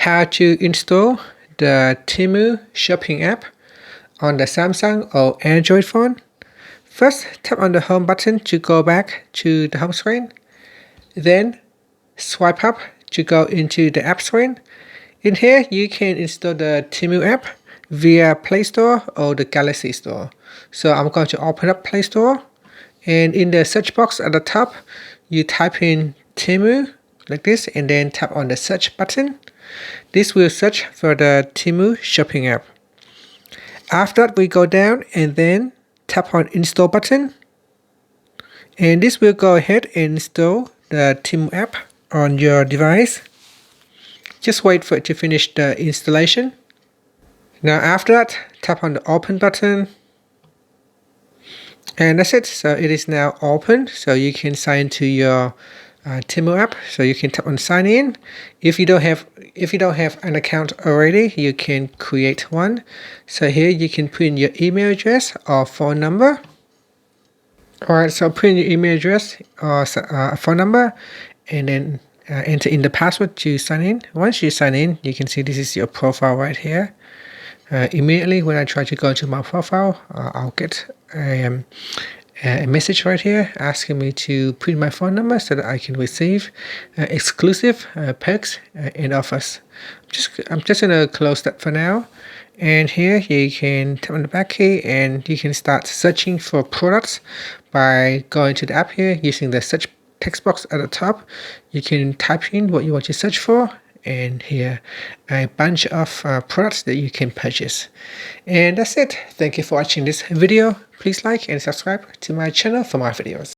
how to install the TEMU shopping app on the Samsung or Android phone. First, tap on the home button to go back to the home screen. Then swipe up to go into the app screen. In here, you can install the TEMU app via Play Store or the Galaxy Store. So I'm going to open up Play Store, and in the search box at the top, you type in TEMU like this and then tap on the search button. This will search for the TEMU shopping app. After that, we go down and then tap on install button, and this will go ahead and install the TEMU app on your device. Just wait for it to finish the installation. Now after that, tap on the open button, and that's it. So it is now open, so you can sign into your TEMU app. So you can tap on sign in. If you don't have an account already, you can create one. So here you can put in your email address or phone number. Alright, so put in your email address or phone number, and then enter in the password to sign in. Once you sign in, you can see this is your profile right here. Immediately when I try to go to my profile, I'll get a message right here asking me to put in my phone number so that I can receive exclusive perks and offers. I'm just gonna close that for now. And here you can tap on the back key and you can start searching for products by going to the app here using the search text box at the top. You can type in what you want to search for, and here a bunch of products that you can purchase. And that's it. Thank you for watching this video. Please like and subscribe to my channel for more videos.